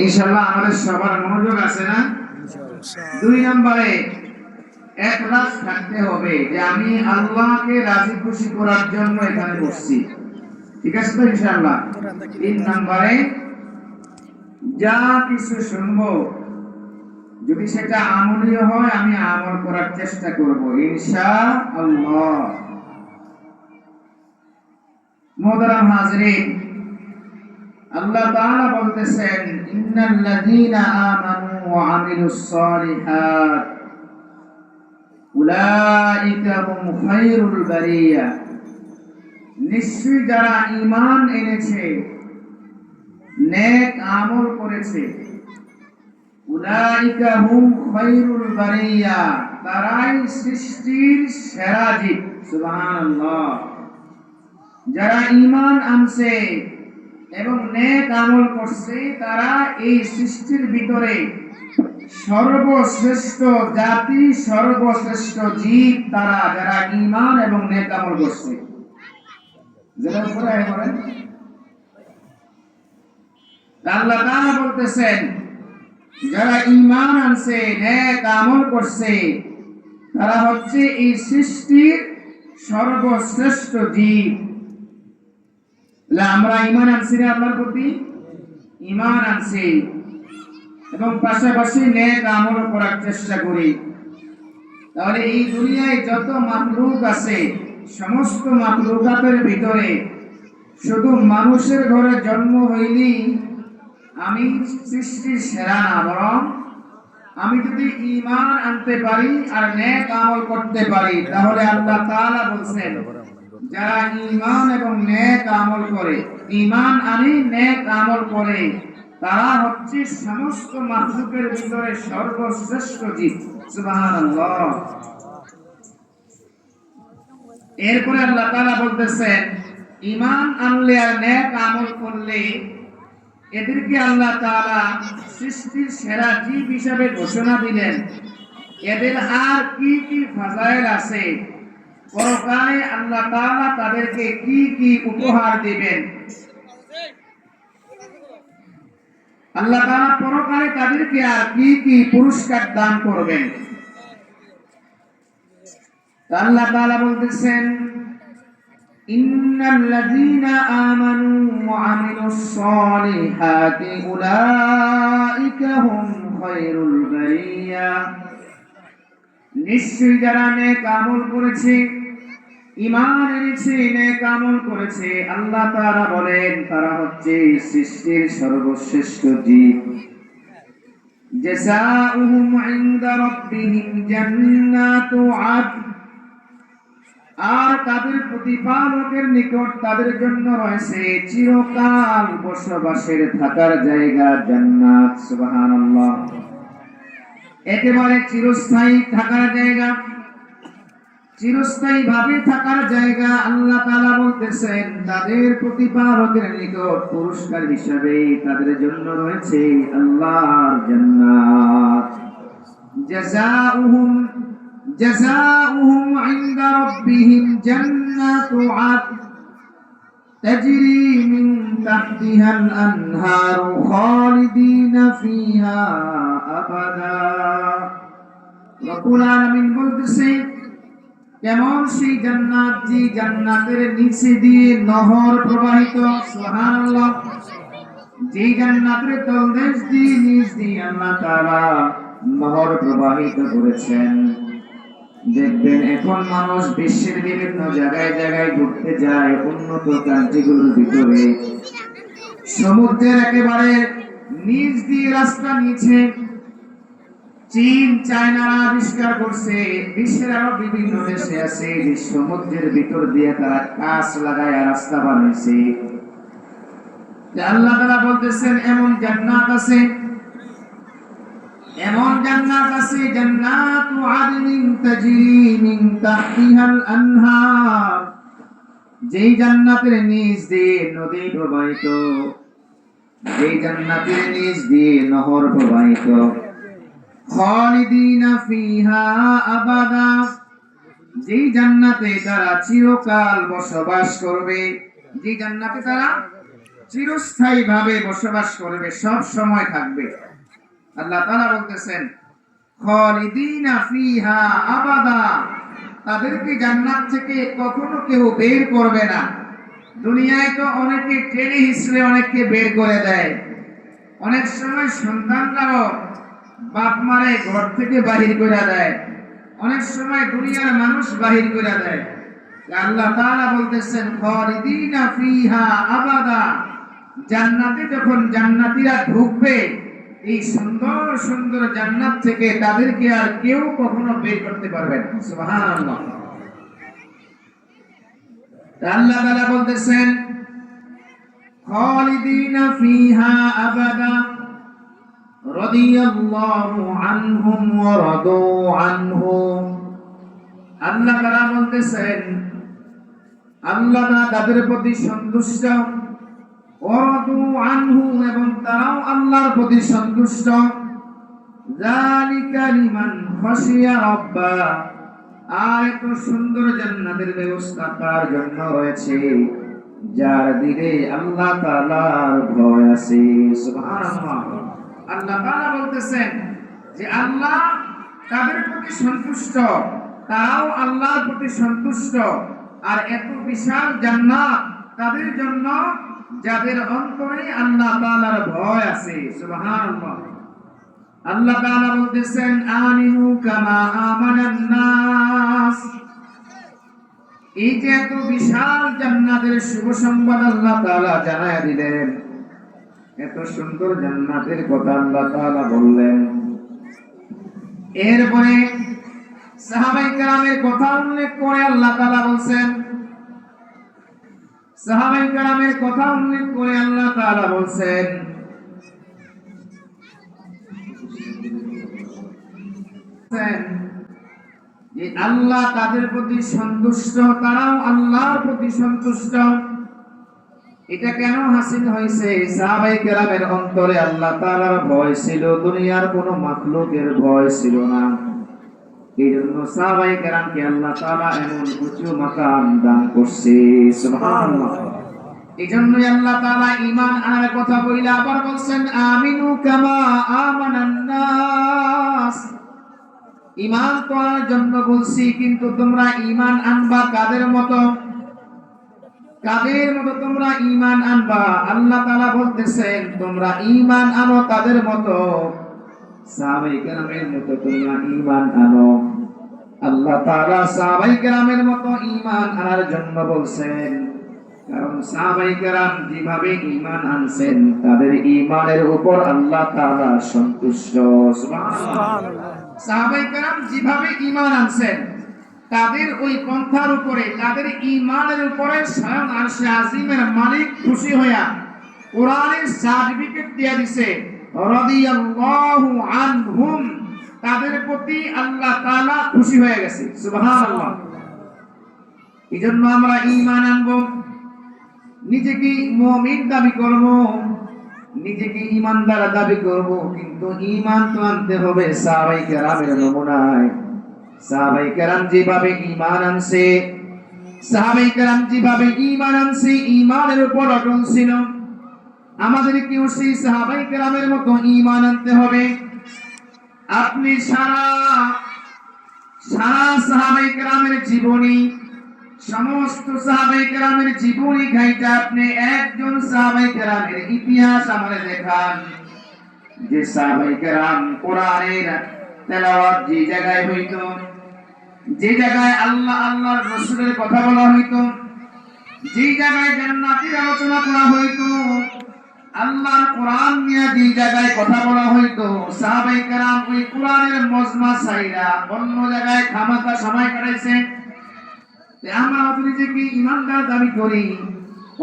ইনশাআল্লাহ আমাদের সবার মনোযোগ আছে না? 2 নম্বরে ইখলাস থাকতে হবে যে আমি আল্লাহকে রাজি খুশি করার জন্য এখানে বসছি। ঠিক আছে তো ইনশাআল্লাহ? 3 নম্বরে যা কিছু শুনবো যদি সেটা আমলীয় হয় আমি আমল করার চেষ্টা করব ইনশাআল্লাহ। মুহতারাম হাজিরিন, আল্লাহ তাআলা বলতেছেন ইন্নাল্লাযীনা আমানু ওয়া আমিলুস সালিহাত উলাইকা হুম খায়রুল বারিয়া। নিশ্চয়ই যারা ঈমান এনেছে, নেক আমল করেছে, উলাইকা হুম খায়রুল বারিয়া, তারাই সৃষ্টির সেরা জীব। সুবহানাল্লাহ। যারা ঈমান আনছে এবং নেক আমল করছে তারা এই সৃষ্টির ভিতরে সর্বশ্রেষ্ঠ জাতি, সর্বশ্রেষ্ঠ জীব তারা, যারা ঈমান এবং নেক আমল করছে। যেটা পরে বলেন আল্লাহ তাআলা বলতেছেন যারা ঈমান আনছে, নেক আমল করছে তারা হচ্ছে এই সৃষ্টির সর্বশ্রেষ্ঠ জীব। আমরা ঈমান আনছি না আল্লাহর প্রতি? ঈমান আনছি এবং পাশাপাশি নেক আমল করার চেষ্টা করি। তাহলে এই দুনিয়ায় যত মাখলুক আছে, সমস্ত মাখলুকাতের ভিতরে শুধু মানুষের ঘরে জন্ম হইলেই আমি সৃষ্টির সেরা না, বরং আমি যদি ঈমান আনতে পারি আর নেক আমল করতে পারি তাহলে আল্লাহ তাআলা বলছেন যারা ঈমান এবং নেক আমল করে, ঈমান আনি নেক আমল করে, তারা হচ্ছে সমস্ত মাখলুকের ভিতরে সর্বশ্রেষ্ঠ জীব। সুবহানাল্লাহ। এরপরে আল্লাহ তাআলা বলতেছেন ঈমান আনলে আর নেক আমল করলে এদেরকে আল্লাহ তাআলা সৃষ্টির সেরা জীব হিসেবে ঘোষণা দিলেন। এদের আর কি কি ফাজাইল আছে, পরকালে আল্লাহ তাআলা তাদেরকে কি কি উপহার দিবেন, আল্লাহ তাআলা পরকালে তাদেরকে আর কি কি পুরস্কার দান করবেন। আল্লাহ তাআলা বলতেছেন ইন্নাল্লাযীনা আমানু ওয়া আমিলুস সালিহাতি উলাইকা হুম খায়রুল বারিয়া। নিশ্চয়ই যারা নেক আমল করেছে, ঈমান এনেছে, নেক আমল করেছে, আল্লাহ তাআলা বলেন তারা হচ্ছে সৃষ্টির সর্বশ্রেষ্ঠ জীব। জাযাউহুম ইনদা রাব্বিহিম জান্নাতু আদন, আর তাদের প্রতিপালকের নিকট তাদের জন্য রয়েছে চিরকাল বসবাসের থাকার জায়গা, জান্নাত। সুবহানাল্লাহ। একেবারে চিরস্থায়ী থাকার জায়গা, চিরস্থায়ী ভাবে থাকার জায়গা। আল্লাহ তাআলা বলতেছেন তাদের প্রতিপালকের নিকট পুরস্কার হিসাবে তাদের জন্য রয়েছে আল্লাহর জান্নাত। জাযাউহুম ইনদা রাব্বিহিম জান্নাতু আদন তাজরি মিন তাহতিহাল আনহারু খালিদিনা ফিহা আবাদা। রব্বুল আলামিন বলতেছেন কেমন সেই জান্নাত, যে জান্নাতের নিচে দিয়ে নহর প্রবাহিত। সুবহানাল্লাহ। যে জান্নাতের তলদেশ দিয়ে নিচ দিয়ে আল্লাহ তাআলা নহর প্রবাহিত করেছেন। দেখবেন এখন মানুষ বিশ্বের বিভিন্ন জায়গায় জায়গায় ঘুরতে যায়, উন্নত কান্ট্রিগুলোর ভিতরে সমুদ্রের একেবারে নিচ দিয়ে রাস্তা নিচে চীন, চায়নারা আবিষ্কার করছে। বিশ্বের আরো বিভিন্ন দেশে আছে যে সমুদ্রের ভিতর দিয়ে তারা কাঁচ লাগায় রাস্তা বানাইছে। আল্লাহ তাআলা বলতেছেন এমন জান্নাত আছে, এমন জান্নাত আছে, জান্নাতু আদনিন তাজরি মিন তাহতিহাল আনহার, যেই জান্নাতের নিচ দিয়ে নদী প্রবাহিত, যেই জান্নাতের নিচ দিয়ে নহর প্রবাহিত। খালিদিনা ফিহা আবাদা, যেই জান্নাতে তারা চিরকাল বসবাস করবে, যেই জান্নাতে তারা চিরস্থায়ী ভাবে বসবাস করবে, সব সময় থাকবে। আল্লাহ তাআলা বলতেছেন খালিদিনা ফিহা আবাদা, তাদেরকে জান্নাত থেকে কখনো কেউ বের করবে না। দুনিয়ায় তো অনেকে টেনে হিসেবে অনেককে বের করে দেয়, অনেক সময় সন্তানরাও বাপ মারে ঘর থেকে বাহির করে দেয়, অনেক সময় দুনিয়ার মানুষ বাহির করে দেয়। আল্লাহ তাআলা বলতেছেন খালিদিনা ফিহা আবাদা, জান্নাতে যখন জান্নাতীরা ঢুকবে এই সুন্দর সুন্দর জান্নাত থেকে তাদেরকে আর কেউ কখনো বের করতে পারবে না। সুবহানাল্লাহ। আল্লাহ তাআলা বলতেছেন খালিদিনা ফিহা আবাদা রাদিয়াল্লাহু আনহুম ওয়া রাদু আনহু। আল্লাহ তাআলা বলতেছেন আল্লাহ তাদের প্রতি সন্তুষ্ট, ওয়া রাদু আনহু, এবং তারাও আল্লাহর প্রতি সন্তুষ্ট। যালিকা লিমান খাশিয়া রাব্বা, আর এত সুন্দর জান্নাতের ব্যবস্থা তার জন্য রয়েছে যার দিলে আল্লাহ তাআলার ভয় আছে। সুবহানাল্লাহ। আল্লাহ তাআলা বলতেছেন যে আল্লাহ তাদের প্রতি সন্তুষ্ট, তারাও আল্লাহর প্রতি সন্তুষ্ট, আর এত বিশাল জান্নাত তাদের জন্য যাদের অন্তরে আল্লাহ তাআলার ভয় আছে। সুবহানাল্লাহ। আল্লাহ তাআলা বলতেছেন আমিনু কামা আমানান নাস। এই যে এত বিশাল জান্নাতের শুভ সংবাদ আল্লাহ তাআলা জানায় দিলেন, এত সুন্দর জান্নাতের কথা আল্লাহ তাআলা বললেন, এরপরে সাহাবায়ে কেরামের কথা উল্লেখ করে আল্লাহ তাআলা বলছেন, সাহাবায়ে কেরামের কথা উল্লেখ করে আল্লাহ তাআলা বলছেন যে আল্লাহ তাদের প্রতি সন্তুষ্ট, তারাও আল্লাহর প্রতি সন্তুষ্ট। এটা কেন হাসিল হয়েছে? সাহাবায়ে কেরামের অন্তরে আল্লাহ তাআলার ভয় ছিল, দুনিয়ার কোনো মাখলুকের ভয় ছিল না। এই জন্য সাহাবায়ে কেরামকে আল্লাহ তাআলা এমন উঁচু মাকাম দান করছে। সুবহানাল্লাহ। এই জন্যই আল্লাহ তাআলা ঈমান আনার কথা বইলা আবার বলছেন আমিনু কামা আমানান নাস। ঈমান করার জন্য বলছি, কিন্তু তোমরা ঈমান আনবা কাদের মতো? কাদের মতো তোমরা ঈমান আনবা? আল্লাহ তাআলা বলতেছেন তোমরা ঈমান আনো তাদের মতো, সাহাবায়ে কেরামের মতো তোমরা ঈমান আনো। আল্লাহ তাআলা সাহাবায়ে কেরামের মতো ঈমান আনার জন্য বলছেন, কারণ সাহাবায়ে কেরাম যেভাবে ঈমান আনছেন তাদের ঈমানের উপর আল্লাহ তাআলা সন্তুষ্ট। সুবহানাল্লাহ। সাহাবায়ে কেরাম যেভাবে ঈমান আনছেন তাদের ওই পন্থার উপরে, তাদের ঈমানের উপরে স্বয়ং আরশে আজিমের মালিক খুশি হইয়া কোরআনের সার্টিফিকেট দিয়ে দিয়েছে রাদিয়াল্লাহু আনহুম, তাদের প্রতি আল্লাহ তাআলা খুশি হয়ে গেছে। সুবহানাল্লাহ। এজন্য আমরা ঈমান আনবো, নিজেকে মুমিন দাবি করব, নিজেকে ঈমানদার দাবি করব, কিন্তু ঈমান তো আনতে হবে সাহাবায়ে কেরামের নমুনায়। সাহাবায়ে কেরাম যেভাবে ঈমান আনছে, সাহাবায়ে কেরাম যেভাবে ঈমান আনছে, ঈমানের উপর অটল ছিল, আমাদেরকেও সেই সাহাবায়ে কেরামের মতো ঈমান আনতে হবে। আপনি সারা সাহাবায়ে কেরামের জীবনী, সমস্ত সাহাবায়ে কেরামের জীবনী ঘাইটা আপনি একজন সাহাবায়ে কেরামের ইতিহাস আমাদের দেখান, যে সাহাবায়ে কেরাম কোরআনের তেলাওয়াত যে জায়গায় হইতো, যে জায়গায় আল্লাহর রাসূলের কথা বলা হইতো, যে জায়গায় জান্নাতের আলোচনা করা হইতো, আল্লাহর কোরআন নিয়ে যে জায়গায় কথা বলা হইতো, সাহাবায়ে কেরাম ওই কোরআনের মজমা ছাইরা অন্য জায়গায় খামাখা সময় কাটাইছে। আমরা নিজেকে ঈমানদার দাবি করি,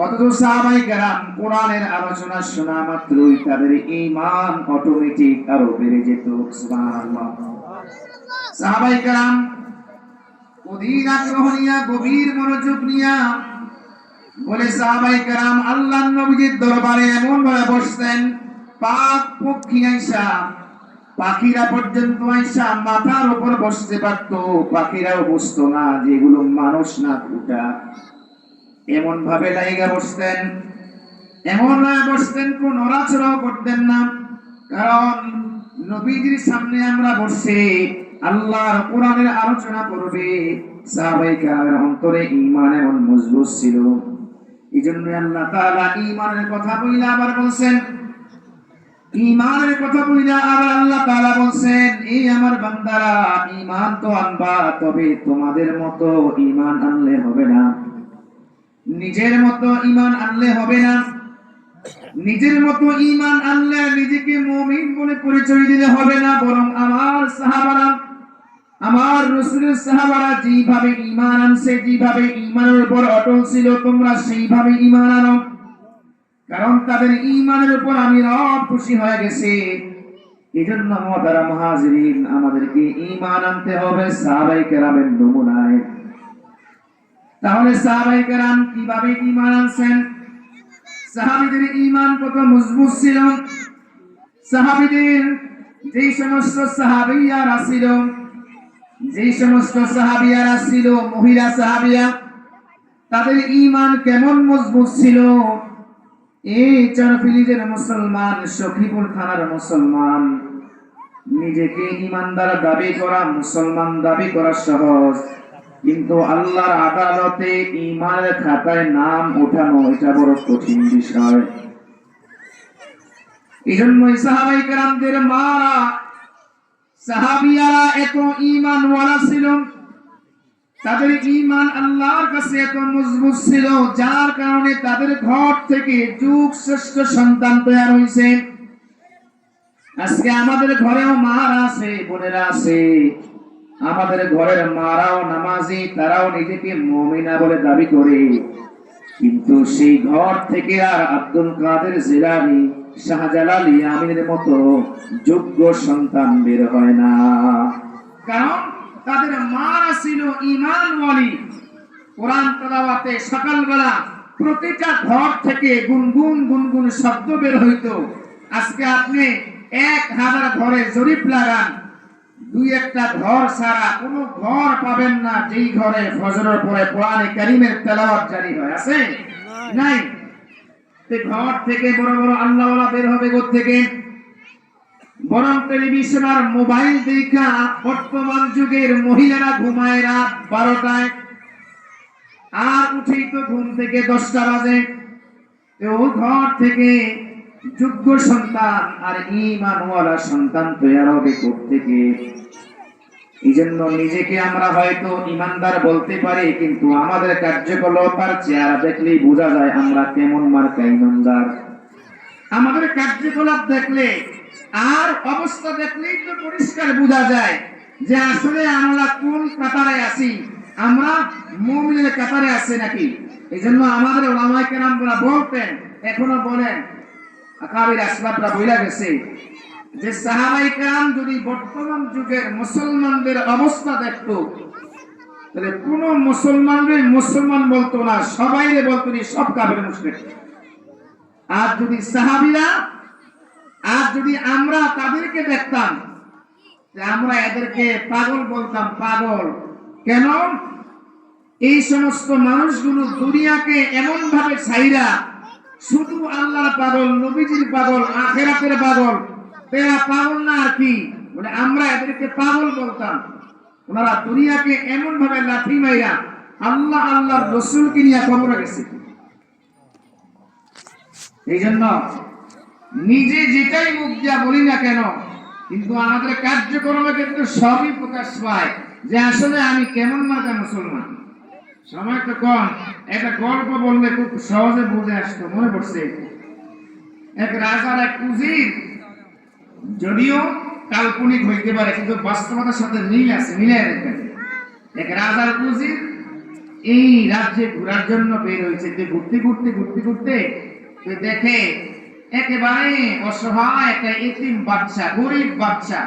অথচ সাহাবায়ে কেরাম কোরআনের আলোচনা শোনা মাত্রই তাদের ঈমান অটোমেটিক আরো বেড়ে যেত। সুবহানাল্লাহ। সাহাবায়ে কেরাম অধীর আগ্রহ নিয়া, গভীর মনোযোগ নিয়া, বলে সাহাবায়ে কেরাম আল্লাহর নবীর দরবারে এমন ভাবে বসতেন, পাক পক্ষী আইসা, পাখিরা পর্যন্ত আইসা মাথার উপর বসতে পারতো, পাখিরাও বুঝতো না যেগুলো মানুষ না, ওটা এমন ভাবে লাইগা বসতেন। এমন নয় বসতেন, কোন নড়াচড়াও করতেন না, কারণ নবীজির সামনে আমরা বসে আল্লাহর কোরআনের আলোচনা করবে। সাহাবায়ে কেরামের অন্তরে ঈমান এমন মজবুত ছিল, এইজন্য আল্লাহ তাআলা ঈমানের কথা বলে আবার বলছেন, ঈমানের কথা বলে আবার আল্লাহ তাআলা বলছেন, এই আমার বান্দারা ঈমান তো আনবা, তবে তোমাদের মতো ঈমান আনলে হবে না, নিজের মতো ঈমান আনলে হবে না। নিজের মতো ঈমান আনলে নিজেকে মুমিন বলে পরিচয় দিলে হবে না, বরং আমার সাহাবারা, আমার রাসূলের সাহাবারা যেভাবে ঈমান আনছে, যেভাবে ঈমানের উপর অটল ছিল, তোমরা সেইভাবে ঈমান আনো, কারণ তাদের ঈমানের উপর আমি রব খুশি হয়ে গেছে। এজন্য মুহতারাম হাজিরিন, আমাদেরকে ঈমান আনতে হবে সাহাবায়ে কেরামের নমুনায়। তাহলে সাহাবায়ে কেরাম কিভাবে ঈমান আনছেন? সাহাবীদের ঈমান কত মজবুত ছিল। সাহাবীদের যেই সমস্ত সাহাবিয়ারা ছিল, যেই সমস্ত সাহাবিয়ারা ছিল মহিলা সাহাবিয়া, তাদের ঈমান কেমন মজবুত ছিল। এই চারফিলিজের মুসলমান, সখীপুর থানার মুসলমান, নিজেকে ঈমানদার দাবি করা, মুসলমান দাবি করা সহজ, কিন্তু আল্লাহর আদালতে ঈমানের খাতায় নাম ওঠানো এটা বড় কঠিন বিষয়। এজন্য সাহাবায়ে কেরামদের মারা সাহাবিয়ারা এত ঈমানওয়ালা ছিল, তাদের ঈমান আল্লাহর কাছে এত মজবুত ছিল, যার কারণে তাদের ঘর থেকে যুগ শ্রেষ্ঠ সন্তান তৈরি হয়েছে। আজকে আমাদের ঘরেও মারা আছে, বোনেরা আছে, আমাদের ঘরের মারাও নামাজি, তারাও নিজেকে মুমিনা বলে দাবি করে, কিন্তু সেই ঘর থেকে আর আব্দুল কাদের জিলানী, শাহজালাল ইয়ামিনের মতো যোগ্য সন্তান বের হয় না, কারণ তাদের মারা ছিল ঈমানওয়ালী। কোরআন তেলাওয়াতে সকালবেলা প্রতিটা ঘর থেকে গুনগুন গুনগুন শব্দ বের হইতো। আজকে আপনি 1000 ঘরে জরিপ লাগান, দুই একটা ঘর ছাড়া কোনো ঘর পাবেন না যেই ঘরে ফজরের পরে কোরআনে কারীমের তেলাওয়াত জারি হয়, আছে? নাই। তে ঘর থেকে বড় বড় আল্লাহওয়ালা বের হবে কোত্থেকে? বরং টেলিভিশন আর মোবাইল দেখা বর্তমান যুগের মহিলারা ঘুমায় রাত 12টায়, আর উঠেই তো ঘুম থেকে 10টা বাজে। ওই ঘর থেকে যোগ্য সন্তান আর ঈমানওয়ালা সন্তান তৈরি হবে কোত্থেকে? এই জন্য নিজেকে আমরা হয়তো ঈমানদার বলতে পারি, কিন্তু আমাদের কার্যকলাপ আর চেহারা দেখলেই বোঝা যায় আমরা কেমন মার্কা ঈমানদার। আমাদের কার্যকলাপ দেখলে আর অবস্থা দেখলেই তো পরিষ্কার বোঝা যায় যে আসলে আমরা কোন কাতারে আছি, আমরা মুমিনের কাতারে আছি নাকি। এই জন্য আমাদের ওলামায়ে কেরামরা বলতেন, এখনো বলেন, আকাবির আসলাফরা বইলা গেছে যে সাহাবায়ে কেরাম যদি বর্তমান যুগের মুসলমানদের অবস্থা দেখতো, তাহলে কোন মুসলমানরে মুসলমান বলতো না, সবাইরে বলতো সব কাফের মুশরিক। আর যদি সাহাবীরা, আর যদি আমরা তাদেরকে দেখতাম, আমরা এদেরকে পাগল বলতাম, পাগল। কেন? এই সমস্ত মানুষগুলো দুনিয়াকে এমন ভাবে ছাইরা শুধু আল্লাহর পাগল, নবীজির পাগল, আখিরাতের পাগল, তেরা পাগল না আর কি, বলে আমরা এদেরকে পাগল বলতাম। ওনারা দুনিয়াকে এমন ভাবে লাঠি মাইরা আল্লাহ আল্লাহর রাসূলকে নিয়ে কবরে গেছে। এই জন্য নিজে যেটাই মুখ দিয়া বলি না কেন, কিন্তু আমাদের কার্যক্রমে কিন্তু সবই প্রকাশ পায় যে আসলে আমি কেমন মার্কা মুসলমান। সময় তো কম, একটা গল্প বললে খুব সহজে বুঝে আসতো। মনে পড়ছে এক রাজার এক উজির, যদিও কাল্পনিক হইতে পারে কিন্তু বাস্তবতার সাথে মিল আছে, মিলে রাখবেন। এক রাজার উজির এই রাজ্যে ঘোরার জন্য বের হয়েছে। ঘুরতে ঘুরতে ঘুরতে ঘুরতে দেখে একেবারে অসহায় একটা এতিম বাচ্চা, গরিব বাচ্চা,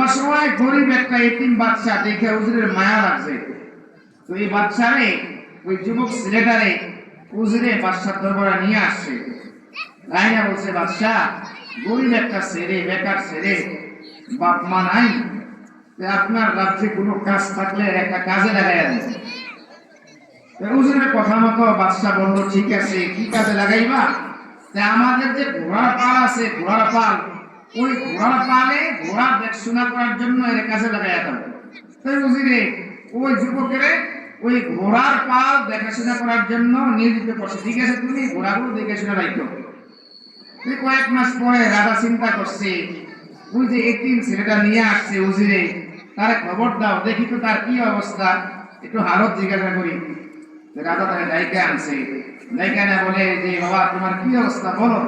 অসহায় গরিব একটা এতিম বাচ্চা দেখে উজিরের মায়া লাগছে। তো এই বাচ্চারে, ওই যুবক ছেলেটারে উজিরে বাদশার দরবারে নিয়ে আসছে। রাইনা বলছে, বাদশা, গরিব একটা ছেলে, বেকার ছেলে, বাপ মা নাই, আপনার রাজ্যে কোনো কাজ থাকলে একটা কাজে লাগাইয়া দেন। হুজুরের কথা মতো বাদশা বলল, ঠিক আছে, কি কাজে লাগাইবা? আমাদের যে ঘোড়ার পাল আছে, ঘোড়ার পাল, ওই ঘোড়ার পালে ঘোড়া দেখাশোনা করার জন্য এর কাছে লাগাইয়া দাও। তাই হুজুরে ওই যুবকের ওই ঘোড়ার পাল দেখাশোনা করার জন্য নিয়োজিত করছে। ঠিক আছে, তুমি ঘোড়াগুলো দেখাশোনা রাখো। কয়েক মাস পরে রাজা চিন্তা করছে, ওই যে এতিম ছেলেটা নিয়ে আসছে হুজুরে, তার খবর দাও, দেখি তো তার কি অবস্থা, একটু হালত জিজ্ঞাসা করি। রাজা তাকে ডাইকে আনছে, ডাইকে না বলে যে, বাবা তোমার কি অবস্থা বলো,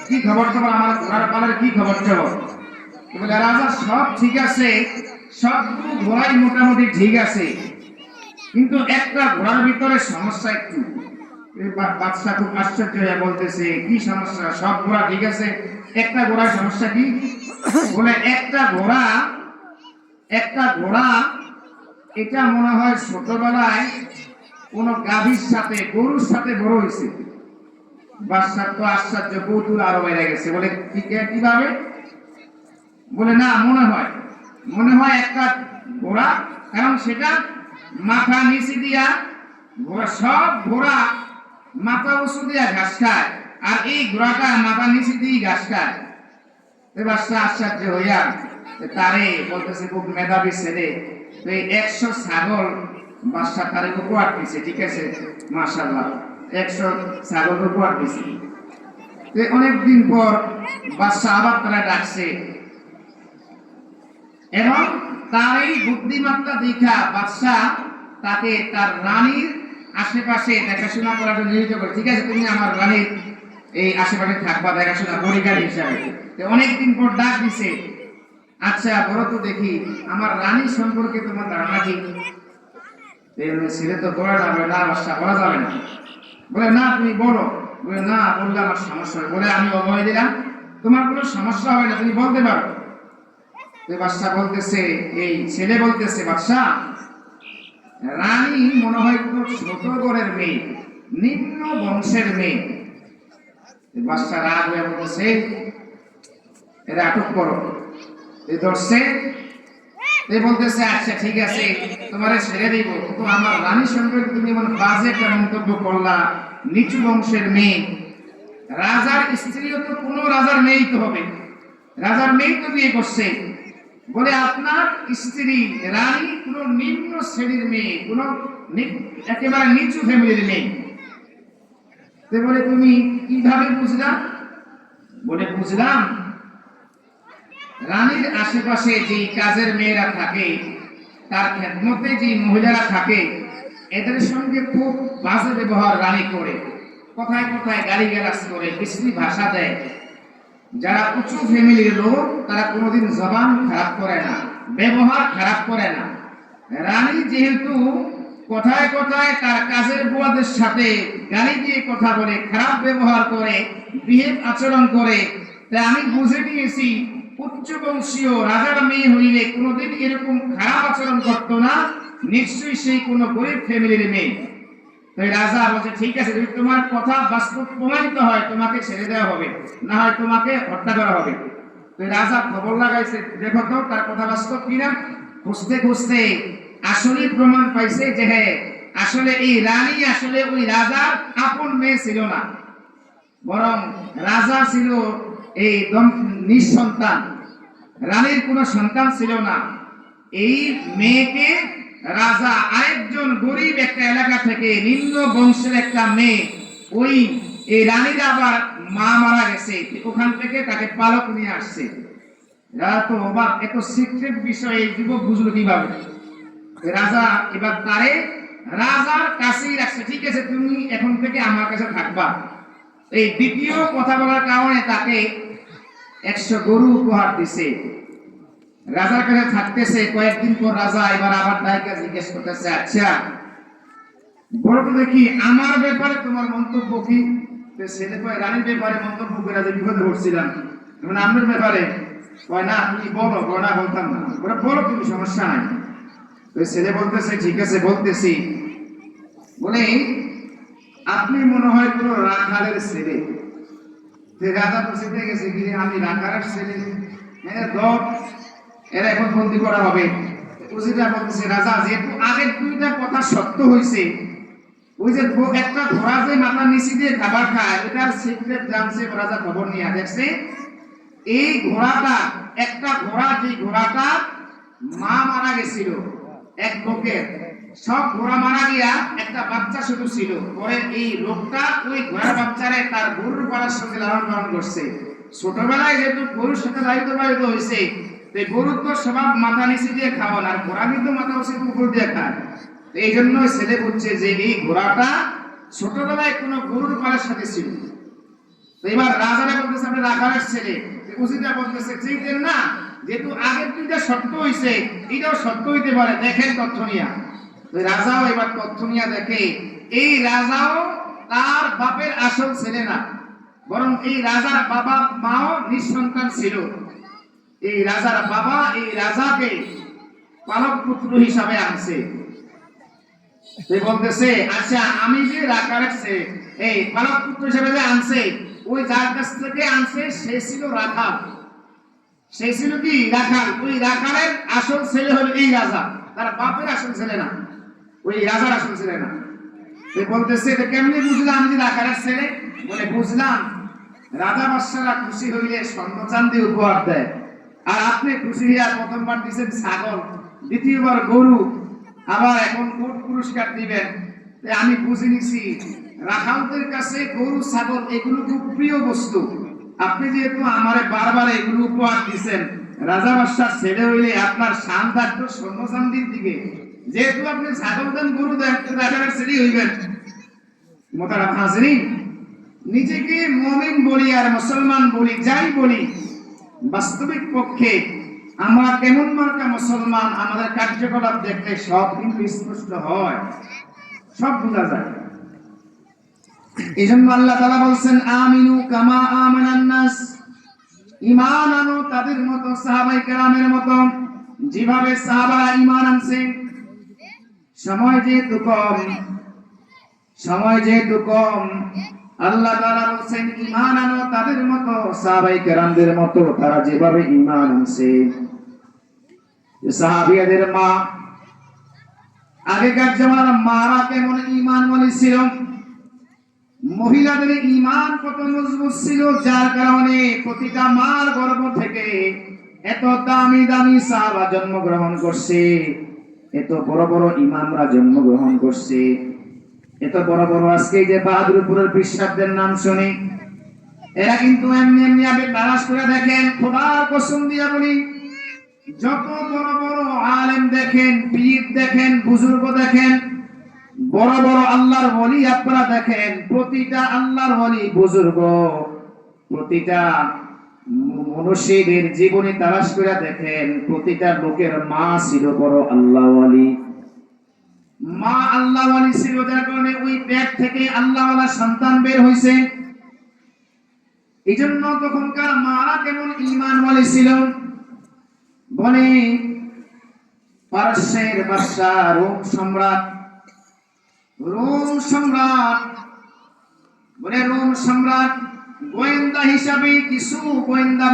কি খবর তোমার, আমার ঘোড়ার পালের কি খবর খবর? বলে রাজা সব ঠিক আছে, সবগুলো ঘোড়াই মোটামুটি ঠিক আছে, কিন্তু একটা ঘোড়ার ভিতরে সমস্যা একটু। বাদশা খুব আশ্চর্য হয়ে বলতেছে, কি সমস্যা? সব ঘোড়া ঠিক আছে, একটা ঘোড়ার সমস্যা কি? বলে একটা ঘোড়া এটা মনে হয় ছোটবেলায় কোন গাভীর সাথে, গরুর সাথে বড় হয়েছে। বাদশার তো আশ্চর্য, কৌতূহল আরো বেড়ে গেছে। বলে কিভাবে? বলে না, মনে হয় একটা ঘোড়া, কারণ সেটা মাথা নিচে দিয়া, সব ঘোড়া মাথা উঁচু দিয়া ঘাস খায়, আর এই ঘোড়াটা মাথা নিচে দিয়ে ঘাস খায়। বাদশা আশ্চর্য হইয়া তারে বলতেছে, খুব মেধাবী ছেলে, তো এই 100 ছাগল বাদশা তারে উপহার দিছে। ঠিক আছে, মাশাআল্লাহ, 100 ছাগল উপহার দিছে। অনেকদিন পর বাদশা আবার তারা ডাকছে, এবং তার এই বুদ্ধিমত্তা দেখা বাদশা তাকে তার রানীর আশেপাশে দেখাশোনা করার জন্য নিয়োজিত করে। ঠিক আছে, তুমি আমার রানীর এই আশেপাশে থাকবা দেখাশোনা, পরিকার হিসাবে। অনেকদিন পর ডাক দিছে, আচ্ছা বলো তো দেখি, আমার রানী সম্পর্কে তোমার ধারণা কি? ছেলে তো বলা যাবে না, বাদশা বলা যাবে না। বলে না, তুমি বলো। বলে না, বললে আমার সমস্যা হবে। বলে আমি অভয় দিলাম, তোমার কোনো সমস্যা হবে না, তুমি বলতে পারো। বাদশা বলতেছে, এই ছেলে বলতেছে, বাদশা রানী মনে হয় খুব ছোট ঘরের মেয়ে, নিম্ন বংশের মেয়ে। বাদশা রাগ হয়ে বলতেছে, এরা আটক করো। ধরছে, বলতেছে, আচ্ছা ঠিক আছে, তোমারে ছেড়ে দিব, তো আমার রানী সম্পর্কে তুমি এমন বাজে একটা মন্তব্য করলা, নিচু বংশের মেয়ে। রাজার স্ত্রীও তো কোনো রাজার মেয়েই তো হবে, রাজার মেয়ে তো বিয়ে করছে। বলে আপনার স্ত্রী রানী কোন নিম্ন শ্রেণীর মেয়ে, কোন একেবারে নিচু ফ্যামিলির মেয়ে। বলে তুমি কিভাবে বুঝলাম? বলে বুঝলাম, রানীর আশেপাশে যে কাজের মেয়েরা থাকে, তার খেদমতে যে মহিলারা থাকে, এদের সঙ্গে খুব বাজে ব্যবহার রানী করে, কথায় কথায় গালিগালাজ করে, বিশ্রী ভাষা দেয়। যারা উঁচু ফ্যামিলির লোক, তারা কোনোদিন জবান খারাপ করে না, ব্যবহার খারাপ করে না। রানী যেহেতু কথায় কথায় তার কাজের বুয়াদের সাথে গালি দিয়ে কথা বলে, খারাপ ব্যবহার করে, বিহেভ আচরণ করে, তাই আমি বুঝে নিয়েছি উচ্চ বংশীয় রাজার মেয়ে হইলে কোনোদিন এরকম খারাপ আচরণ করতো না, নিশ্চয়ই সেই কোনো গরিব ফ্যামিলির মেয়ে। তাই রাজা বলছে, ঠিক আছে, যদি তোমার কথা বাস্তব প্রমাণিত হয়, তোমাকে ছেড়ে দেওয়া হবে, না হয় তোমাকে হত্যা করা হবে। তো রাজা খবর লাগাইছে, দেখো তো তার কথা বাস্তব কিনা। খুঁজতে খুঁজতে আসলে প্রমাণ পাইছে যে হ্যাঁ, আসলে এই রানী আসলে ওই রাজার আপন মেয়ে ছিল না, বরং রাজা ছিল এই নিঃসন্তান, রানীর কোনো সন্তান ছিল না। এই মেয়েকে রাজা আরেকজন গরিব একটা এলাকা থেকে, নিম্ন বংশের একটা মেয়ে, ওই এই রানীর আবার মা মারা গেছে, ওখান থেকে তাকে পালক নিয়ে আসছে। রাজা তো অবাক, এত সিক্রেট বিষয় এই যুবক বুঝলো কিভাবে? রাজা এবার তারে রাজার কাছেই রাখছে। ঠিক আছে, তুমি এখন থেকে আমার কাছে থাকবা। এই দ্বিতীয় কথা বলার কারণে তাকে 100 গরু উপহার দিছে। রাজার কাছে থাকতেছে। কয়েকদিন পর রাজা এবার আবার দায়িকা জিজ্ঞেস করতেছে, আচ্ছা বলো তো দেখি, আমার ব্যাপারে তোমার মন্তব্য কি? ছেলে কয়, রানীর ব্যাপারে মন্তব্য করে যে বিপদে পড়ছিলাম, মানে আপনার ব্যাপারে কয় না, তুমি বলো। না, বলতাম না। বলো তুমি, সমস্যা নাই। ছেলে বলতেছে, ঠিক আছে বলতেছি। বলে আপনি মনে হয় কোন রাখালের ছেলে। রাজা তো চেতে গেছে, কি আমি রাখালের ছেলে, এরা এখন বন্দি করা হবে। বলতেছে, রাজা যেহেতু আগের দুইটা কথা সত্য হয়েছে, ওই যে একটা ঘোড়া যে মাথা নিচে দিয়ে খাবার খায়, ওটার সিক্রেট জানছে রাজা, খবর নিয়ে দেখছে এই ঘোড়াটা, একটা ঘোড়া, যে ঘোড়াটা মা মারা গেছিল এক লোকের, সব ঘোড়া মারা গিয়া একটা বাচ্চা শুধু ছিল। পরে এই লোকটা ওই ঘোড়ার বাচ্চারে তার গরুর পালার সঙ্গে লালন পালন করছে। ছোটবেলায় যেহেতু গরুর সাথে লালিত পালিত হয়েছে, গরুর তো স্বভাব মাথা নিচে দিয়ে খাওয়ান, আর ঘোড়া কিন্তু মাথা উচিত উপর দিয়ে খায়। এই জন্য ছেলে বুঝছে যে এই ঘোড়াটা ছোটবেলায় কোনো গরুর পালার সাথে ছিল। তো এবার রাজারা বলতেছে আপনি রাখালের ছেলে, উচিতটা বলতেছে চিনতেন না, যেহেতু আগের দুইটা সত্য হয়েছে এটাও সত্য হইতে পারে, দেখেন তথ্য নিয়া। রাজাও এবার তথ্য নিয়া দেখে এই রাজাও তার বাপের আসল ছেলে না, বরং এই রাজার বাবা মাও নিঃসন্তান ছিল। এই রাজার বাবা এই রাজাকে পালক পুত্র হিসাবে আনছে। বলতেছে আচ্ছা আমি যে রাখালের এই পালক পুত্র হিসাবে যে আনছে, ওই যার কাছ থেকে আনছে সে ছিল রাখাল, সে ছিল কি রাখাল। ওই রাখালের আসল ছেলে হলো এই রাজা, তার বাপের আসল ছেলে না, ওই রাজার আসল ছেলে না। বলতেছে কেমনি বুঝলাম আমি যে রাখালের ছেলে? বলে বুঝলাম রাজা বাদশারা খুশি হইলে স্বর্ণ চাঁদি উপহার দেয়, আর আপনি খুশি হইয়া প্রথমবার দিচ্ছেন ছাগল, দ্বিতীয়বার গরু, আবার এখন কোট পুরস্কার দিবেন। আমি বুঝে নিছি রাখালদের কাছে গরু ছাগল এগুলো খুব প্রিয় বস্তু। আপনি যেহেতু আমারে বারবার এগুলো উপহার দিচ্ছেন, রাজা বাদশার ছেলে হইলে আপনার শান থাকতো স্বর্ণ চাঁদির দিকে, যেহেতু আপনি ছাগল দেন গরু দেন, রাজার ছেলে হইবেন। মোতারাম হাজিরিন, নিজেকে মুমিন বলি আর মুসলমান বলি, যাই বলি, বাস্তবিক পক্ষে আমরা কেমন মার্কা মুসলমান, আমাদের কার্যকলাপ দেখলে সব কিন্তু স্পষ্ট হয়, সব বোঝা যায়। এই জন্য আল্লাহ তাআলা বলছেন আমিনু কামা আমানান নাস, ঈমান আনো তাদের মতো, সাহাবায়ে কেরামের মতো, যেভাবে সাহাবারা ঈমান আনছে। সময় যেহেতু কম, আল্লাহ তাআলা বলছেন ঈমান আনো তাদের মতো, সাহাবায়ে কেরামদের মতো, তারা যেভাবে ঈমান আনছে। সাহাবিয়াদের মা, আগেকার জামানার মারা কেমন ঈমান ওয়ালি ছিল, মহিলাদের ঈমান কত মজবুত ছিল, যার কারণে প্রতিটা মার গর্ভ থেকে এত দামি দামি সাহাবা জন্মগ্রহণ করছে, এত বড় বড় ইমামরা জন্মগ্রহণ করছে, এত বড় বড় আজকে যে বাহাদুরপুরের বিশ্বাসদের নাম শুনি, এরা কিন্তু এমনি এমনি আপনি তালাশ করে দেখেন, খোদার কসম দিয়া বলি, যত বড় বড় আলেম দেখেন, পীর দেখেন, বুজুর্গ দেখেন, বড় বড় আল্লাহর ওলি আপনারা দেখেন, প্রতিটা আল্লাহর ওলি বুজুর্গ, প্রতিটা মনুষ্যদের জীবনে তালাশ করে দেখেন, প্রতিটা লোকের মা ছিল বড় আল্লাহ ওলি, মা আল্লাহ ওলি ছিল, যার কারণে ওই পেট থেকে আল্লাহওয়ালা সন্তান বের হয়েছে। এই জন্য তখনকার মারা কেমন ঈমান ওয়ালি ছিল, বলে পারস্যের বাদশা, রোম সম্রাট, বলে রোম সম্রাট গোয়েন্দা হিসাবে কিছু গোয়েন্দা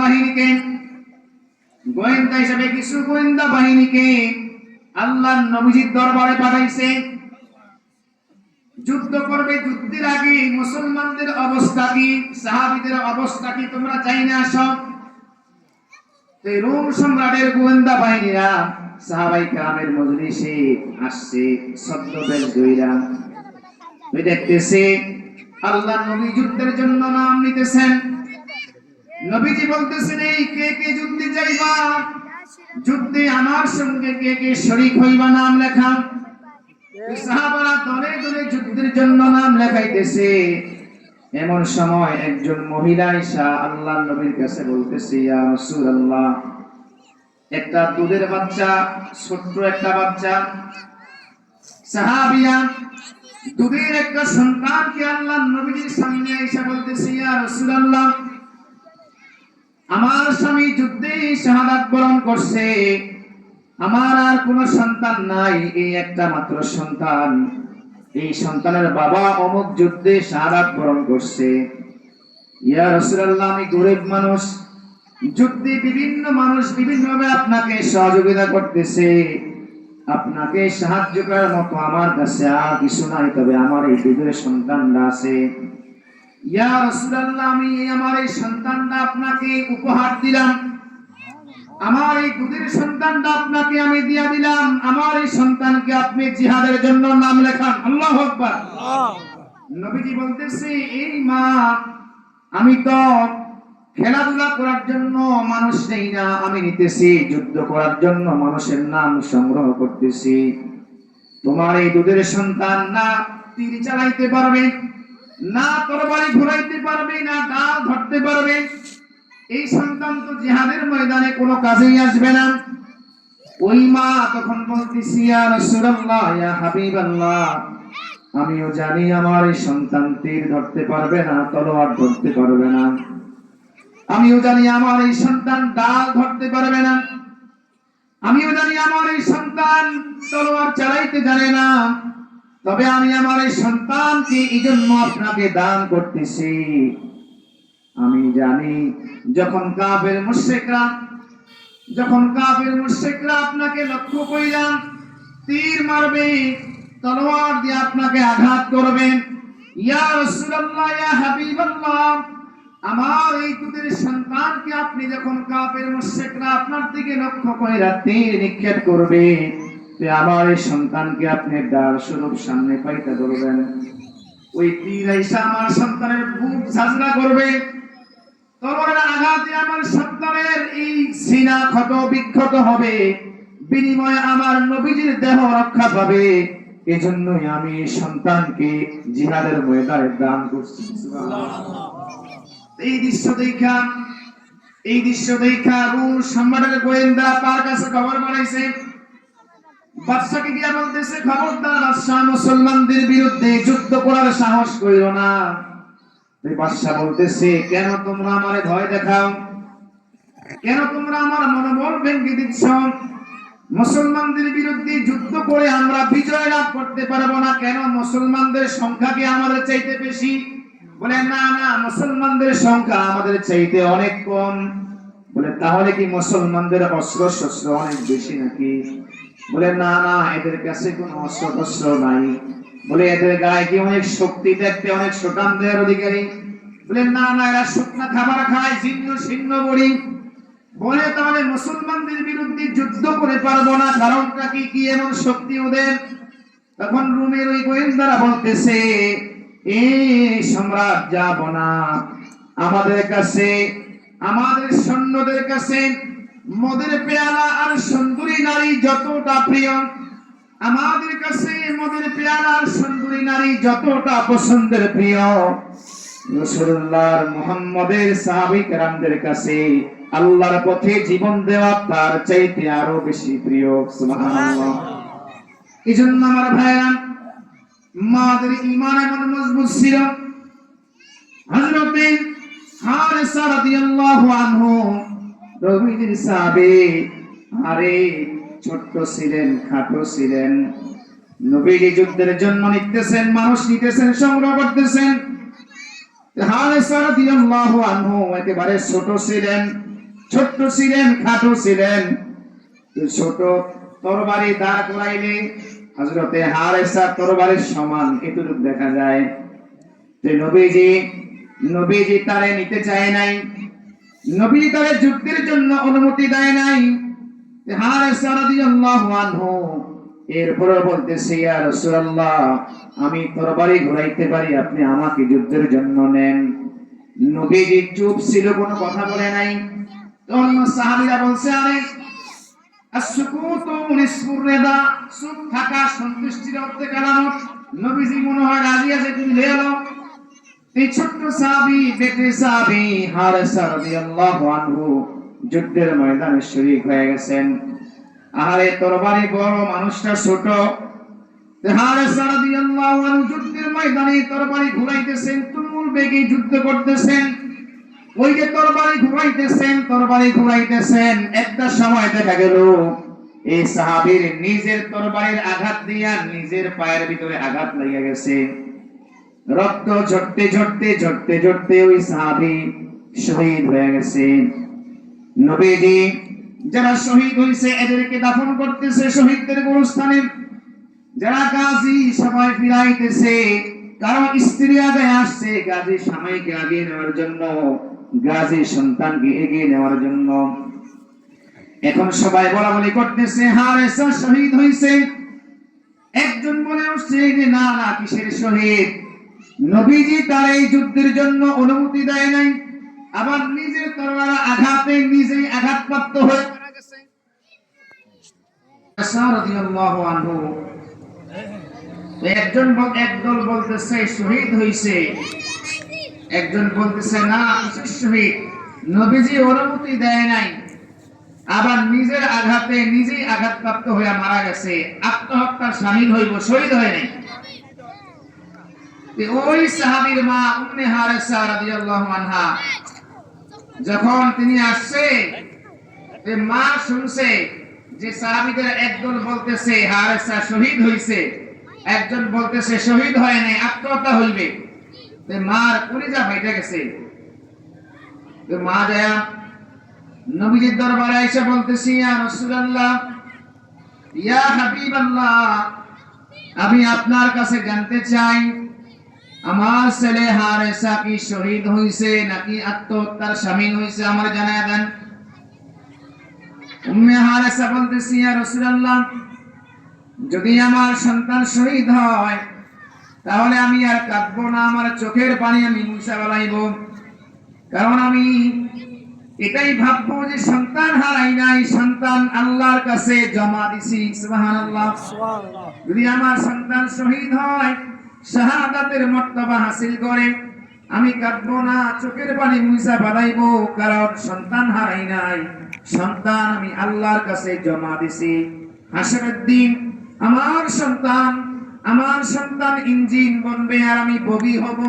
বাহিনীকে আল্লাহর নবীজির দরবারে পাঠাইছে, যুদ্ধ করবে। যুদ্ধের আগে মুসলমানদের অবস্থা কি, সাহাবীদের অবস্থা কি তোমরা চাই না সব। রোম সম্রাটের গোয়েন্দা বাহিনীরা সাহাবায়ে কেরামের মজলিসে আসছে, ছদ্মবেশ ধইরা দেখতেছে আল্লাহর নবী যুদ্ধের জন্য নাম নিতেছেন। নবীজি বলতেছেন এই কে কে যুদ্ধে যাইবা, যুদ্ধে আমার সঙ্গে কে কে শরীক হইবা, নাম লেখা। সাহাবারা দলে দলে যুদ্ধের জন্য নাম লেখাইতেছে। এমন সময় একজন মহিলা এসে আল্লাহর নবীর কাছে বলতেছে, ইয়া রাসূলুল্লাহ, একটা দুধের বাচ্চা, ছোট্ট একটা বাচ্চা সাহাবিয়া, দুধের একটা সন্তানকে আল্লাহর নবীর সামনে এসে বলতেছে, ইয়া রাসূলুল্লাহ, আমার স্বামী যুদ্ধে শাহাদাত বরণ করছে, আমার আর কোনো সন্তান নাই, এই একটা মাত্র সন্তান, এই সন্তানের বাবা অমুক যুদ্ধে শাহাদাত বরণ করছে। ইয়া রাসূলুল্লাহ, আমি গরিব মানুষ, যুদ্ধে বিভিন্ন মানুষ বিভিন্নভাবে আপনাকে সহযোগিতা করতেছে, আপনাকে সাহায্য করার মতো আমার কাছে আর কিছু নাই, তবে আমার এই দুধের সন্তানটা আছে। ইয়া রাসূলুল্লাহ, আমি আমার এই সন্তানটা আপনাকে উপহার দিলাম, আমার এই দুধের সন্তানটা আপনাকে আমি দিয়া দিলাম, আমার এই সন্তানকে আপনি জিহাদের জন্য নাম লেখান। আল্লাহু আকবার। নবীজি বলতেছে, এই মা, আমি তো খেলাধুলা করার জন্য মানুষ নেই না, আমি নিতেছি যুদ্ধ করার জন্য মানুষের নাম সংগ্রহ করতেছি। তোমার এই দুধের সন্তান না তীর চালাইতে পারবে, না তরবারি ঘুরাইতে পারবে, না ডাল ধরতে পারবে, এই সন্তান তো জিহাদের ময়দানে কোনো কাজেই আসবে না। ওই মা তখন বলতেছি, ইয়া রাসূলুল্লাহ, ইয়া হাবিবাল্লাহ, আমিও জানি আমার এই সন্তান তীর ধরতে পারবে না, তলোয়ার ধরতে পারবে না, আমিও জানি আমার এই সন্তান ডাল ধরতে পারবে না, আমিও জানি আমার এই সন্তান তলোয়ার চালাইতে জানে না, তবে আমি আমার এই সন্তানকে এই জন্য আপনাকে দান করতেছি। আমি জানি যখন কাফের মুশরিকরা আপনাকে লক্ষ্য কইরা তীর মারবে, তলোয়ার দিয়ে আপনাকে আঘাত করবে, ইয়া রাসূলুল্লাহ, ইয়া হাবিবাল্লাহ, আমার এই দুধের সন্তানকে আপনি যখন কাফের মুশরিকরা আপনার দিকে লক্ষ্য কইরা তীর নিক্ষেপ করবে, আমার এই সন্তানকে আপনি ডাল স্বরূপ সামনে পাইতে ধরবেন, ওই তীর আইসা আমার সন্তানের বুক ঝাঁঝরা করবে, তলোয়ারের আঘাতে আমার সন্তানের এই সিনা ক্ষত বিক্ষত হবে, বিনিময়ে আমার নবীজির দেহ রক্ষা পাবে। এজন্যই আমি সন্তানকে জিহাদের ময়দানে দান করছি। সুবহানাল্লাহ। এই দৃশ্য দেখা রুশ সম্রাটের গোয়েন্দা তার কাছে খবর বানাইছে, বাদশাকে গিয়া বলতেছে, খবরদার বাদশাহ, মুসলমানদের বিরুদ্ধে যুদ্ধ করার সাহস কইরো না। এই বাদশা বলতেছে, কেন তোমরা আমারে ভয় দেখাও, কেন তোমরা আমার মনোবল ভেঙে দিচ্ছ? মুসলমানদের বিরুদ্ধে যুদ্ধ করে আমরা বিজয় লাভ করতে পারবো না কেন? মুসলমানদের সংখ্যা কি আমাদের চাইতে বেশি? বলে না না, মুসলমানদের সংখ্যা আমাদের চাইতে অনেক কম। বলে তাহলে কি মুসলমানদের অস্ত্র শস্ত্র অনেক বেশি নাকি? বলে না না, এদের কাছে কোনো অস্ত্র শস্ত্র নাই। বলে এদের গায়ে কি অনেক শক্তি, দেখতে অনেক শোকান দেহের অধিকারী? বলে না না, এরা শুকনা খাবার খায়, জীর্ণ শীর্ণ বড়ি। বলে তাহলে মুসলমানদের বিরুদ্ধে যুদ্ধ করে পারবো না, কারণটা কি? কি এমন শক্তি ওদের? তখন রুমের ওই গোয়েন্দারা বলতেছে, এই সম্রাট, যাব না, আমাদের কাছে, আমাদের সৈন্যদের কাছে মদের পেয়ালা আর সুন্দরী নারী যতটা প্রিয়, আমাদের কাছে মদের পেয়ালা আর সুন্দরী নারী যতটা পছন্দের প্রিয়, রাসূলুল্লাহ মুহাম্মদের সাহাবী কেরামদের কাছে আল্লাহর পথে জীবন দেওয়া তার চাইতে আরো বেশি প্রিয়। সুবহানাল্লাহ। এজন্য আমার ভাইরা, মাদের ঈমান এমন মজবুত ছিল, হযরতে হারেসা রাদিয়াল্লাহু আনহু নবীজির সাহাবী, আরে ছোট্ট ছিলেন, খাটো ছিলেন, নবীজি যুদ্ধের জন্য নিতেছেন, মানুষ নিতেছেন, সংগ্রহ করতেছেন। হারেসা রাদিয়াল্লাহু আনহু একেবারে ছোট ছিলেন, খাটো ছিলেন। ছোট তরবারি দাঁড় করাইলে হযরতে হারেসা তরবারির সমান এতটুকু দেখা যায়। নবীজি তারে নিতে চায় নাই, নবী তারে যুদ্ধের জন্য অনুমতি দেয় নাই। হারেসা রাদিয়াল্লাহু আনহু এরপরে বলতেছে, ইয়া রাসূলুল্লাহ, আমি তরবারি ঘুরাইতে পারি, আপনি আমাকে যুদ্ধের জন্য নেন। নবীজি চুপ ছিল, কোনো কথা বলে নাই। তখন সাহাবীরা বলছে, আরে আসসুকুতু নিসফুর রিদা, চুপ থাকা সন্তুষ্টির অর্ধেক আলামত। নবীজি মনে হয় রাজি আছে, তুমি লয়ে নাও। এই ছোট্ট সাহাবী, বেটে সাহাবী হারেসা রাদিয়াল্লাহু আনহু যুদ্ধের ময়দানে শরীক হয়ে গেছেন। আরে তরবারি বড়, মানুষটা ছোট। হারেসা রাদিয়াল্লাহু আনহু যুদ্ধের ময়দানে তরবারি ঘুরাইতেছেন, তুমুল বেগে যুদ্ধ করতেছেন। ওই যে তরবারি ঘুরাইতেছেন, একটা সময় দেখা গেল এই সাহাবীর নিজের তরবারির আঘাত দিয়া নিজের পায়ের ভিতরে আঘাত লেগে গেছে। রক্ত ঝরতে ওই সাহাবী শহীদ হয়ে গেছে। নবীজি যারা শহীদ হয়েছে এদেরকে দাফন করতেছে শহীদদের গোরস্থানে। যারা গাজী সবাই ফিরাইতেছে, কারণ স্ত্রী আগে আসছে গাজী স্বামীকে এগিয়ে নেওয়ার জন্য, গাজী সন্তানকে এগিয়ে নেওয়ার জন্য। এখন সবাই বলা বলি করতেছে হারেসা শহীদ হয়েছে। একজন বলে উঠছে যে না না, কিসের শহীদ? নবীজি তার এই যুদ্ধের জন্য অনুমতি দেয় নাই, আবার নিজের তরবারি আঘাতে নিজেই আঘাতপ্রাপ্ত হয়ে মারা গেছে। রাদিয়াল্লাহু আনহু একদল বলতেছে শহীদ হইছে, একজন বলতেছে না কিসের শহীদ? নবীজি অনুমতি দেয় নাই, আবার নিজের আঘাতে নিজেই আঘাতপ্রাপ্ত হয়ে মারা গেছে, আত্মহত্যার শামিল হইব, শহীদ হয় নাই। ওই সাহাবীর মা উম্মে হারেসা রাদিয়াল্লাহু আনহা যখন তিনি আসছে, মা শুনছে যে সাহাবীদের একদল বলতেছে হারেসা শহীদ হইছে, একজন বলতেছে শহীদ হয় নাই, আত্মহত্যা হইবে। মার কলিজা ফাইটা গেছে। মা যায় নবীজির দরবারে এসে বলতেছি ইয়া রাসূলুল্লাহ, ইয়া হাবিবাল্লাহ, আমি আপনার কাছে জানতে চাই আমার ছেলে হারেসা কি শহীদ হইছে নাকি আত্মহত্যার শামিল হইছে, আমার জানায় দেন। উম্মে হারেসা বলতেছি ইয়া রাসূলুল্লাহ, যদি আমার সন্তান শহীদ হয় তাহলে আমি আর কাঁদবো না, আমার চোখের পানি আমি মুছে ফেলাইব, কারণ আমি এটাই ভাববো যে সন্তান হারাই নাই, সন্তান আল্লাহর কাছে জমা দিছি। সুবহানাল্লাহ। যদি আমার সন্তান শহীদ হয়, শাহাদাতের মর্তবা হাসিল করে, আমি কাঁদবো না, চোখের পানি মুছে ফেলাইব, কারণ সন্তান হারাই নাই, সন্তান আমি আল্লাহর কাছে জমা দিছি। হাসরের দিন আমার সন্তান ইঞ্জিন বনবে আর আমি বগি হব।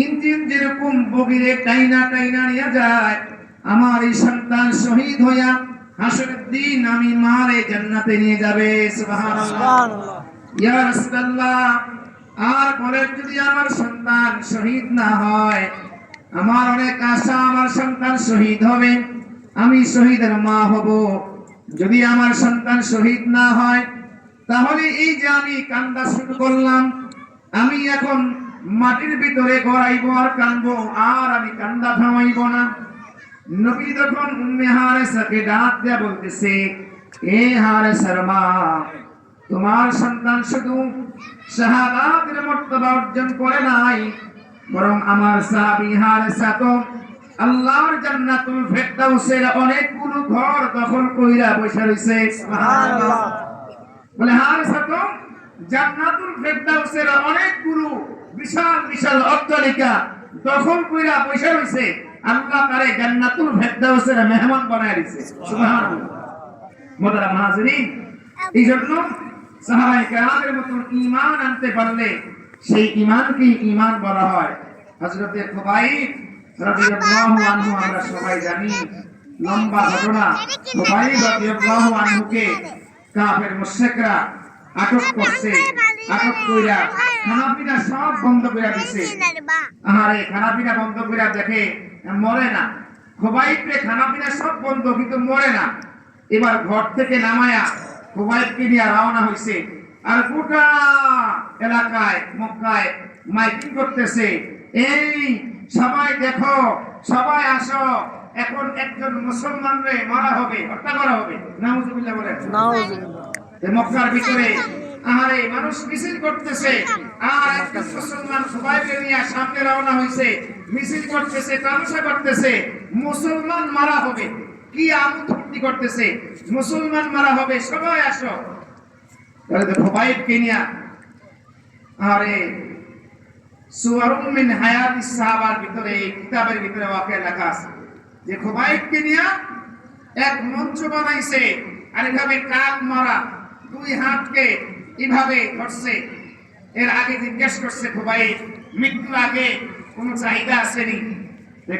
ইঞ্জিন যেরকম বগিরে টাইনা টাইনা নিয়ে যায়, আমার এই সন্তান শহীদ হইয়া হাসরের দিন আমি মারে জান্নাতে নিয়ে যাবে। সুবহানাল্লাহ। ইয়া রাসূলুল্লাহ, আর পরে যদি আমার সন্তান শহীদ না হয়, আমার অনেক আশা আমার সন্তান শহীদ হবে, আমি শহীদের মা হব। যদি আমার সন্তান শহীদ না হয়, তাহলে এই যে আমি কান্দা শুরু করলাম, আমি এখন মাটির ভিতরে গড়াইব আর কান্দবো, আর আমি কান্দা থামাইব না। নবী তখন উম্মে হারেসাকে ডাক দেয়া বলতেছে, এ হারেসার মা, তোমার সন্তান শুধু শাহাদাতের মর্তবা অর্জন করে নাই, বরং আমার সাহাবী হারেসা তো আল্লাহর জান্নাতুল ফেরদাউসের অনেকগুলো ঘর দখল কইরা বসে রইছে। সুবহানাল্লাহ। বলে হারেসা তো জান্নাতুল ফেরদাউসের অনেকগুলো বিশাল বিশাল অট্টালিকা দখল কইরা বসে রইছে, আল্লাহ তারে জান্নাতুল ফেরদাউসের মেহমান বানায় দিয়েছে। সুবহানাল্লাহ। মোহতারাম হাজিরিন, এইজন্য সাহাবায়ে কেরামের মতন ঈমান আনতে পারলে সেই ঈমানকেই ঈমান বলা হয়। হযরতে খুবাইব রাদিয়াল্লাহু আনহু আমরা সবাই জানি, লম্বা ঘটনা। খুবাইব রাদিয়াল্লাহু আনহুকে কাফের মুশরিকরা আটক করছে, আটক কইরা খানাপিনা সব বন্ধ কইরা দিছে। আরে খানাপিনা বন্ধ কইরা দেখে মরে না, খুবাইবকে খানাপিনা সব বন্ধ কিন্তু মরে না। এবার ঘর থেকে নামায়া খুবাইবকে নিয়ে রওনা হইছে, আর গোটা এলাকায় মক্কায় মাইকিং করতেছে, এই সবাই দেখো, সবাই আসো, এখন একজন মুসলমানরে মারা হবে, হত্যা করা হবে। নাউজুবিল্লাহ বলে মক্কার ভিতরে আরে মানুষ মিছিল করতেছে, আর একজন মুসলমান খুবাইবকে নিয়ে সামনে রওনা হইছে, মিছিল করতেছে, তামাশা করতেছে, মুসলমান মারা হবে, কি আমোদ ফুর্তি করতেছে, মুসলমান মারা হবে, সবাই আসো। তাহলে খুবাইবকে নিয়ে আরে সুওয়ারুম মিন হায়াতিস সাহাবার ভিতরে, কিতাবের ভিতরে ওয়াকিয়া লেখা আছে যে খুবাইবকে নিয়ে এক মঞ্চ বানাইছে, আর এভাবে কাঁধ মারা, দুই হাতকে এভাবে ধরছে। এর আগে জিজ্ঞেস করছে খুবাইব, মৃত্যুর আগে কোনো চাহিদা আসেনি?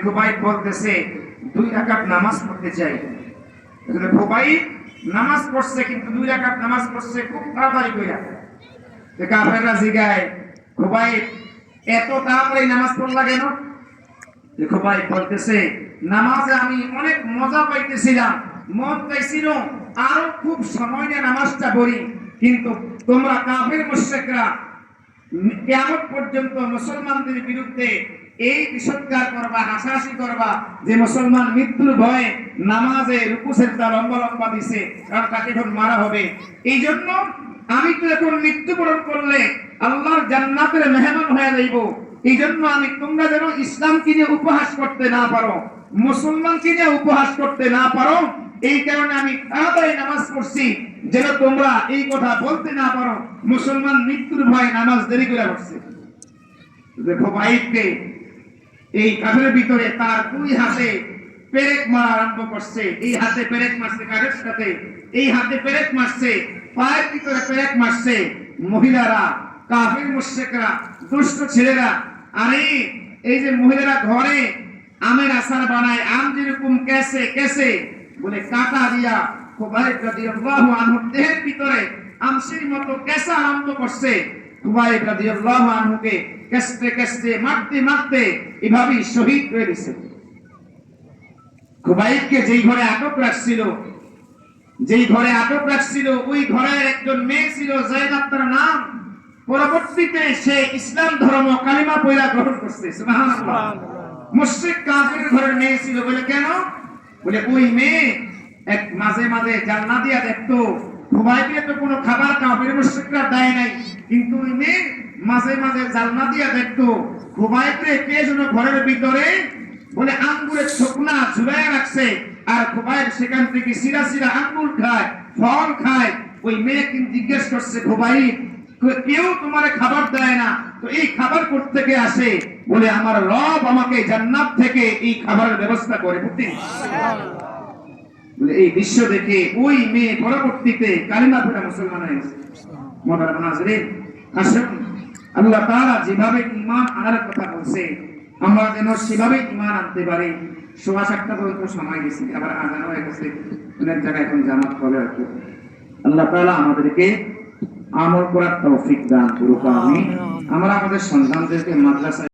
খুবাইব বলতেছে 2 রাকাত নামাজ পড়তে চাই। খুবাইব নামাজ পড়ছে, কিন্তু 2 রাকাত নামাজ পড়ছে খুব তাড়াতাড়ি কইরা। কাফেররা জিগায়, খুবাইব এত তাড়াতাড়ি নামাজ পড়লা কেন? খুবাইব বলতেছে, নামাজে আমি অনেক মজা পাইতেছিলাম, মত চাইছিল আরো খুব সময় নিয়ে নামাজটা পড়ি, কিন্তু তোমরা কাফের মুশরিকরা কিয়ামত পর্যন্ত মুসলমানদের বিরুদ্ধে এই বিষোদ্গার করবা, হাসাহাসি করবা যে মুসলমান মৃত্যুর ভয়ে নামাজে রুকু সেজদা লম্বা লম্বা দিছে, কারণ তাকে এখন মারা হবে। এই জন্য আমি তো এখন মৃত্যুবরণ করলে আল্লাহর জান্নাতের মেহমান হয়ে যাইব। এই জন্য আমি তোমরা যেন ইসলামকে নিয়ে উপহাস করতে না পারো, মুসলমানকে নিয়ে উপহাস করতে না পারো, এই কারণে আমি তাড়াতাড়ি নামাজ পড়ছি যেন তোমরা এই কথা বলতে না পারো মুসলমান মৃত্যুর ভয়ে নামাজ দেরি করে পড়ছে। দেখো ভাইকে এই কাঠের ভিতরে তার দুই হাতে পেরেক মারা আরম্ভ করছে। এই হাতে পেরেক মারছে কাঠের সাথে, এই হাতে পেরেক মারছে, পায়ের ভিতরে পেরেক মারছে। মহিলারা, কাফির মুশরিকরা, দুষ্ট ছেলেরা, আরে এই যে মহিলারা ঘরে আমের আচার বানায়, আম যেরকম কেসে কেসে বলে কাটা দিয়া খুবাইব রাদিয়াল্লাহু আনহু দেহের ভিতরে আমসির মতো কেসা আরম্ভ করছে। খুবাইব রাদিয়াল্লাহু আনহুকে কেসতে কেসতে মারতে মারতে এভাবেই শহীদ হয়ে গেছে। খুবাইবকে যেই ঘরে আটক রাখছিল, ওই ঘরের একজন মেয়ে ছিল যায়েদাত তার নাম। পরবর্তীতে সে ইসলাম ধর্ম কালিমা পয়লা গ্রহণ করছে। সুবহানাল্লাহ। মুশরিক কাফির ঘরের মেয়ে ছিল বলে কেন? বলে ওই মেয়ে এক মাঝে মাঝে জান্নাত দিয়া দেখতো। খুবাইবকে তো কোনো খাবার কাফির মুশরিকরা দেয় নাই, কিন্তু ওই মেয়ে মাঝে মাঝে জান্নাত দিয়া দেখতো। খুবাইবকে কে যেন ঘরের ভিতরে বলে আঙ্গুরের ছোকনা ঝুলাইয়া রাখছে, আর খুবাইব সেখান থেকে সিরা সিরা আঙ্গুর খায়, ফল খায়। ওই মেয়ে কিন্তু জিজ্ঞেস করছে, খুবাইব কেউ তোমার খাবার দেয় না, তো এই খাবার কোথা থেকে আসে? বলে আমার রব আমাকে জান্নাত থেকে এই খাবারের ব্যবস্থা করে দিতেন। বলে এই দৃশ্য দেখে ওই মেয়ে পরবর্তীতে কালিমা পড়ে মুসলমান হয়ে গেছে। মুহতারাম নাজরীন, আসুন আল্লাহ তাআলা যেভাবে ঈমান আনার কথা বলছে আমরা যেন সেভাবে ঈমান আনতে পারি। 7:15 পর্যন্ত সময় গেছে, আবার আজান হয়ে গেছে, অনেক জায়গায় এখন জামাত হবে। আল্লাহ তাআলা আমাদেরকে আমল করার তৌফিক দান করুক। আমিন। আমরা আমাদের সন্তানদেরকে মাদ্রাসায়